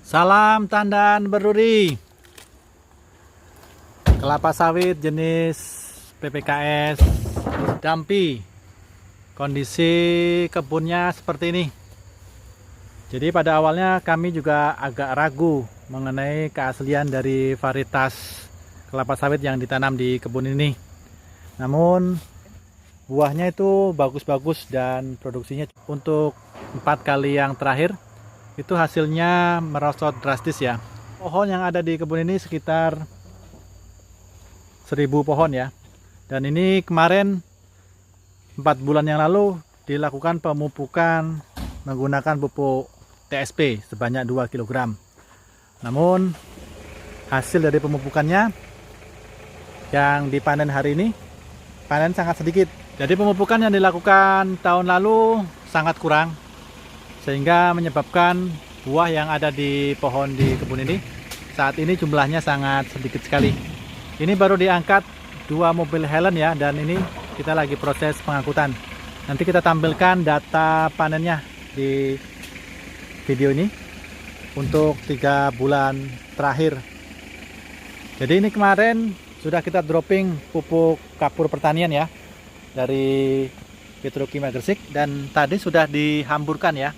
Salam tandan berduri. Kelapa sawit jenis PPKS Dampi. Kondisi kebunnya seperti ini. Jadi pada awalnya kami juga agak ragu mengenai keaslian dari varietas kelapa sawit yang ditanam di kebun ini. Namun buahnya itu bagus-bagus dan produksinya untuk 4 kali yang terakhir itu hasilnya merosot drastis ya. Pohon yang ada di kebun ini sekitar 1000 pohon ya. Dan ini kemarin 4 bulan yang lalu dilakukan pemupukan menggunakan pupuk TSP sebanyak 2 kg. Namun hasil dari pemupukannya yang dipanen hari ini panen sangat sedikit. Jadi pemupukan yang dilakukan tahun lalu sangat kurang, sehingga menyebabkan buah yang ada di pohon di kebun ini saat ini jumlahnya sangat sedikit sekali. Ini baru diangkat 2 mobil Helen ya, dan ini kita lagi proses pengangkutan. Nanti kita tampilkan data panennya di video ini untuk 3 bulan terakhir. Jadi ini kemarin sudah kita dropping pupuk kapur pertanian ya dari Petrokimia Gresik, dan tadi sudah dihamburkan ya.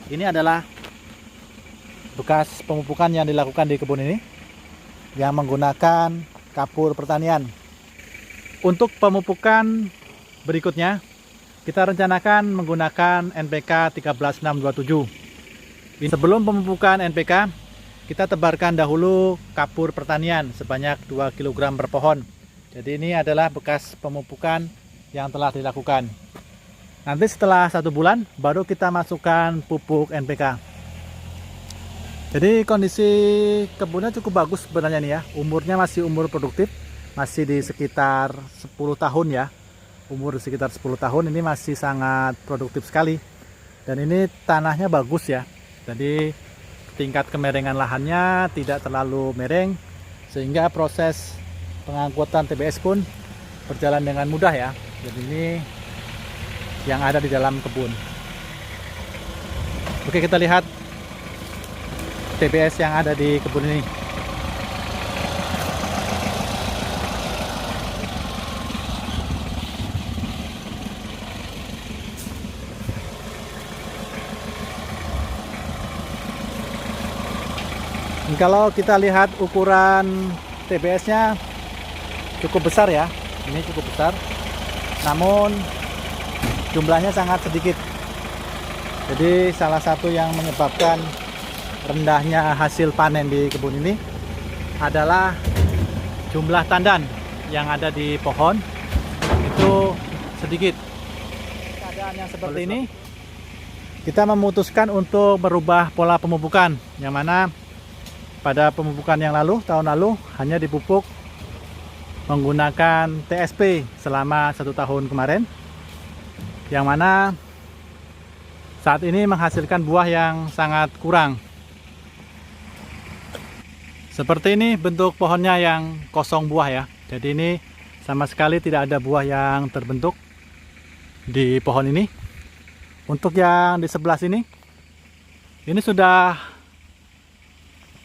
Ini adalah bekas pemupukan yang dilakukan di kebun ini yang menggunakan kapur pertanian. Untuk pemupukan berikutnya kita rencanakan menggunakan NPK 13627. Sebelum pemupukan NPK kita tebarkan dahulu kapur pertanian sebanyak 2 kg per pohon. Jadi ini adalah bekas pemupukan yang telah dilakukan. Nanti setelah 1 bulan baru kita masukkan pupuk NPK. Jadi kondisi kebunnya cukup bagus sebenarnya nih ya. Umurnya masih umur produktif, masih di sekitar 10 tahun ya. Umur di sekitar 10 tahun ini masih sangat produktif sekali. Dan ini tanahnya bagus ya. Jadi tingkat kemerengan lahannya tidak terlalu mereng, sehingga proses pengangkutan TBS pun berjalan dengan mudah ya. Jadi ini yang ada di dalam kebun. Oke, kita lihat TBS yang ada di kebun ini. Kalau kita lihat ukuran TBS-nya cukup besar ya. Ini cukup besar. Namun jumlahnya sangat sedikit. Jadi salah satu yang menyebabkan rendahnya hasil panen di kebun ini adalah jumlah tandan yang ada di pohon itu sedikit. Keadaan yang seperti ini kita memutuskan untuk merubah pola pemupukan, yang mana pada pemupukan yang lalu, tahun lalu hanya dipupuk menggunakan TSP selama 1 tahun kemarin, yang mana saat ini menghasilkan buah yang sangat kurang. Seperti ini bentuk pohonnya yang kosong buah ya. Jadi ini sama sekali tidak ada buah yang terbentuk di pohon ini. Untuk yang di sebelah sini, ini sudah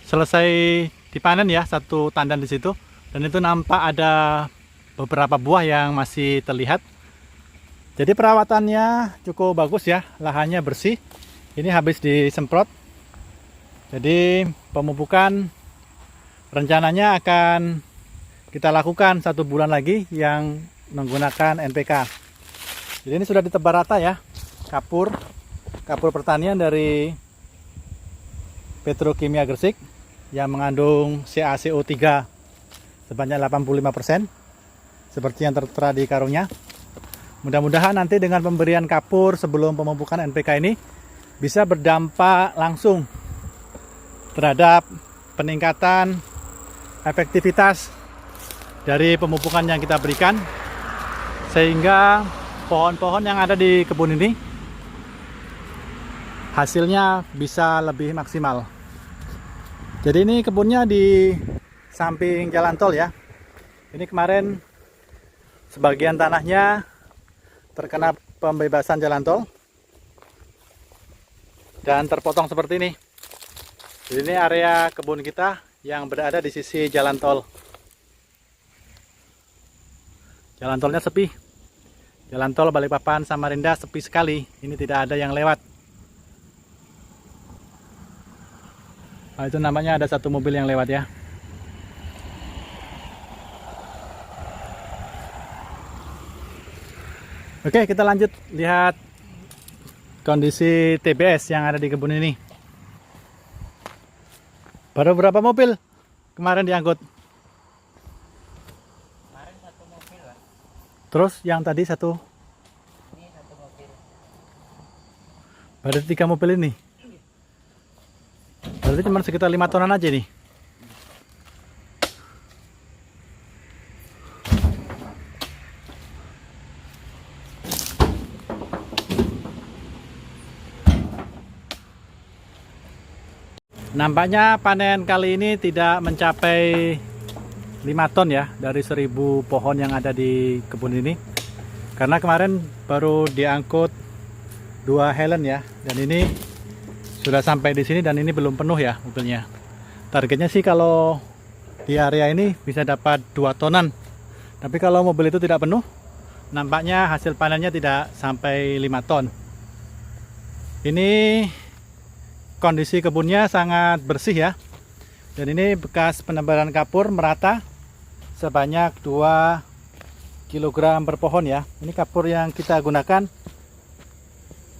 selesai dipanen ya, 1 tandan di situ. Dan itu nampak ada beberapa buah yang masih terlihat. Jadi perawatannya cukup bagus ya, lahannya bersih. Ini habis disemprot. Jadi pemupukan rencananya akan kita lakukan 1 bulan lagi yang menggunakan NPK. Jadi ini sudah ditebar rata ya, kapur pertanian dari Petrokimia Gresik yang mengandung CaCO3 sebanyak 85%, seperti yang tertera di karungnya. Mudah-mudahan nanti dengan pemberian kapur sebelum pemupukan NPK ini bisa berdampak langsung terhadap peningkatan efektivitas dari pemupukan yang kita berikan, sehingga pohon-pohon yang ada di kebun ini hasilnya bisa lebih maksimal. Jadi ini kebunnya di samping jalan tol ya. Ini kemarin sebagian tanahnya terkena pembebasan jalan tol dan terpotong seperti ini. Jadi ini area kebun kita yang berada di sisi jalan tol. Jalan tolnya sepi. Jalan tol Balikpapan Samarinda sepi sekali. Ini tidak ada yang lewat. Nah, itu namanya ada satu mobil yang lewat ya. Oke, kita lanjut lihat kondisi TBS yang ada di kebun ini. Baru berapa mobil kemarin diangkut? Kemarin satu mobil lah. Terus yang tadi satu? Ini satu mobil. Berarti 3 mobil ini? Berarti cuma sekitar 5 tonan aja nih. Nampaknya panen kali ini tidak mencapai 5 ton ya dari 1000 pohon yang ada di kebun ini. Karena kemarin baru diangkut 2 helen ya, dan ini sudah sampai di sini dan ini belum penuh ya mobilnya. Targetnya sih kalau di area ini bisa dapat 2 tonan. Tapi kalau mobil itu tidak penuh, nampaknya hasil panennya tidak sampai 5 ton. Ini kondisi kebunnya sangat bersih ya. Dan ini bekas penebalan kapur merata sebanyak 2 kg per pohon ya. Ini kapur yang kita gunakan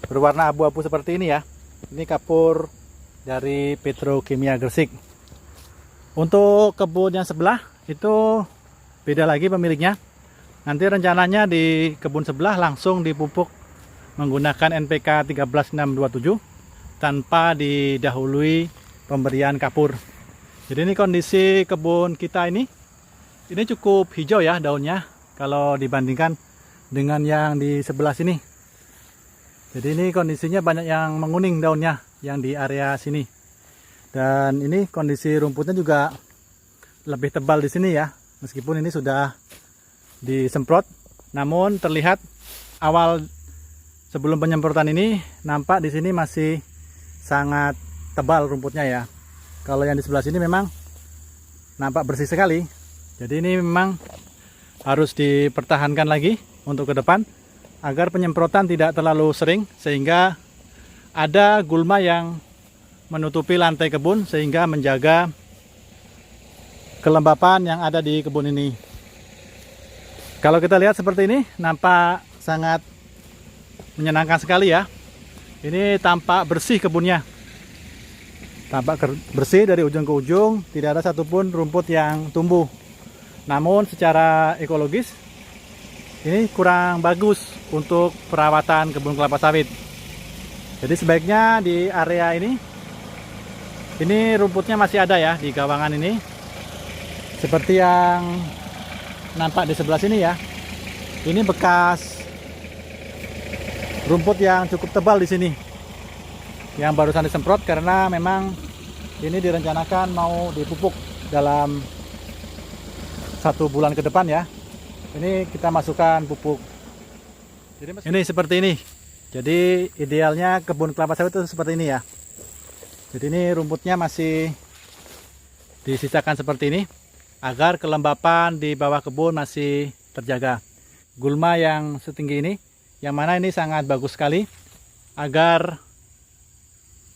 berwarna abu-abu seperti ini ya. Ini kapur dari Petrokimia Gresik. Untuk kebun yang sebelah itu beda lagi pemiliknya. Nanti rencananya di kebun sebelah langsung dipupuk menggunakan NPK 13627 tanpa didahului pemberian kapur. Jadi ini kondisi kebun kita ini cukup hijau ya daunnya kalau dibandingkan dengan yang di sebelah sini. Jadi ini kondisinya banyak yang menguning daunnya yang di area sini. Dan ini kondisi rumputnya juga lebih tebal di sini ya. Meskipun ini sudah disemprot, namun terlihat awal sebelum penyemprotan ini nampak di sini masih sangat tebal rumputnya ya. Kalau yang di sebelah sini memang nampak bersih sekali. Jadi ini memang harus dipertahankan lagi untuk ke depan agar penyemprotan tidak terlalu sering sehingga ada gulma yang menutupi lantai kebun sehingga menjaga kelembapan yang ada di kebun ini. Kalau kita lihat seperti ini nampak sangat menyenangkan sekali ya. Ini tampak bersih kebunnya. Tampak bersih dari ujung ke ujung, tidak ada satupun rumput yang tumbuh. Namun secara ekologis ini kurang bagus untuk perawatan kebun kelapa sawit. Jadi sebaiknya di area ini rumputnya masih ada ya di gawangan ini. Seperti yang nampak di sebelah sini ya. Ini bekas rumput yang cukup tebal di sini yang barusan disemprot karena memang ini direncanakan mau dipupuk dalam 1 bulan ke depan ya. Ini kita masukkan pupuk. Ini seperti ini. Jadi idealnya kebun kelapa sawit itu seperti ini ya. Jadi ini rumputnya masih disisakan seperti ini agar kelembapan di bawah kebun masih terjaga. Gulma yang setinggi ini, yang mana ini sangat bagus sekali agar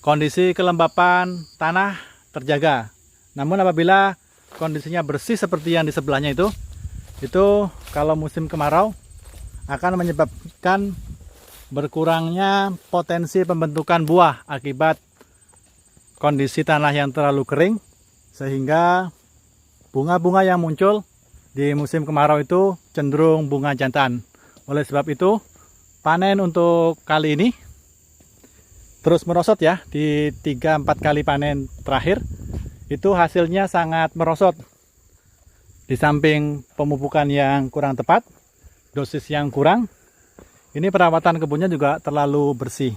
kondisi kelembapan tanah terjaga. Namun apabila kondisinya bersih seperti yang di sebelahnya itu kalau musim kemarau akan menyebabkan berkurangnya potensi pembentukan buah akibat kondisi tanah yang terlalu kering, sehingga bunga-bunga yang muncul di musim kemarau itu cenderung bunga jantan. Oleh sebab itu panen untuk kali ini terus merosot ya. Di 3-4 kali panen terakhir itu hasilnya sangat merosot. Di samping pemupukan yang kurang tepat, dosis yang kurang, ini perawatan kebunnya juga terlalu bersih.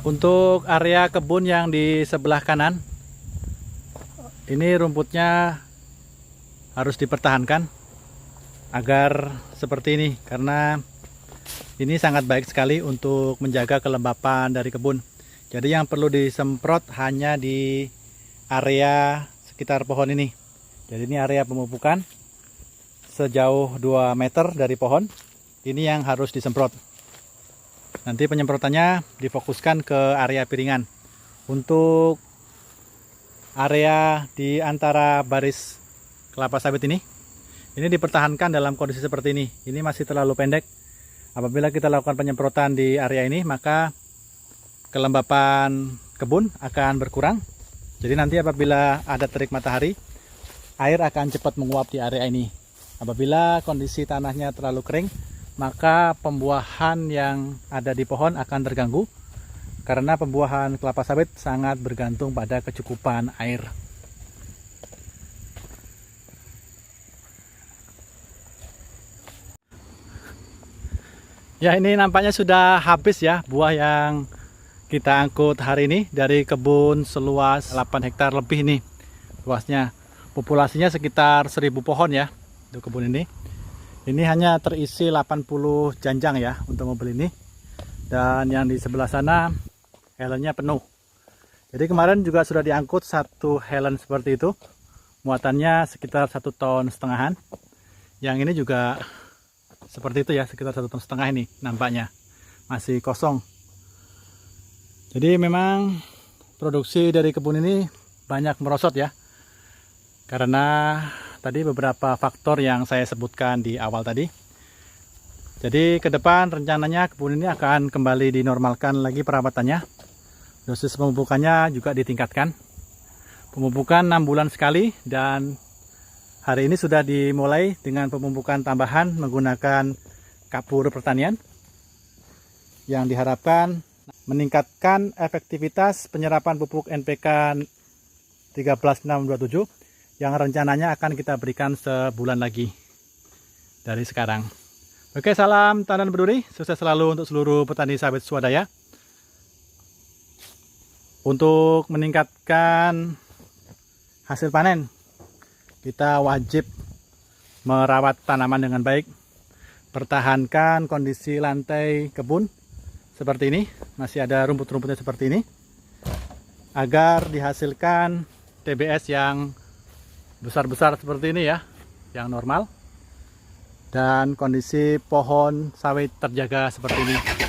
Untuk area kebun yang di sebelah kanan, ini rumputnya harus dipertahankan agar seperti ini, karena ini sangat baik sekali untuk menjaga kelembapan dari kebun. Jadi yang perlu disemprot hanya di area sekitar pohon ini. Jadi ini area pemupukan sejauh 2 meter dari pohon. Ini yang harus disemprot. Nanti penyemprotannya difokuskan ke area piringan. Untuk area di antara baris kelapa sawit ini dipertahankan dalam kondisi seperti ini. Ini masih terlalu pendek. Apabila kita lakukan penyemprotan di area ini, maka kelembapan kebun akan berkurang. Jadi nanti apabila ada terik matahari, air akan cepat menguap di area ini. Apabila kondisi tanahnya terlalu kering, maka pembuahan yang ada di pohon akan terganggu, karena pembuahan kelapa sawit sangat bergantung pada kecukupan air. Ya, ini nampaknya sudah habis ya buah yang kita angkut hari ini dari kebun seluas 8 hektar lebih nih luasnya. Populasinya sekitar 1000 pohon ya untuk kebun ini. Ini hanya terisi 80 janjang ya untuk mobil ini. Dan yang di sebelah sana helmnya penuh. Jadi kemarin juga sudah diangkut 1 helm seperti itu. Muatannya sekitar 1,5 ton. Yang ini juga seperti itu ya, sekitar 1,5 ton ini nampaknya. Masih kosong. Jadi memang produksi dari kebun ini banyak merosot ya. Karena tadi beberapa faktor yang saya sebutkan di awal tadi. Jadi ke depan rencananya kebun ini akan kembali dinormalkan lagi perawatannya. Dosis pemupukannya juga ditingkatkan. Pemupukan 6 bulan sekali, dan hari ini sudah dimulai dengan pemupukan tambahan menggunakan kapur pertanian yang diharapkan meningkatkan efektivitas penyerapan pupuk NPK 13627 yang rencananya akan kita berikan sebulan lagi dari sekarang. Oke, salam tanam berduri, sukses selalu untuk seluruh petani sawit swadaya. Untuk meningkatkan hasil panen, kita wajib merawat tanaman dengan baik, pertahankan kondisi lantai kebun seperti ini, masih ada rumput-rumputnya seperti ini, agar dihasilkan TBS yang besar-besar seperti ini ya, yang normal, dan kondisi pohon sawit terjaga seperti ini.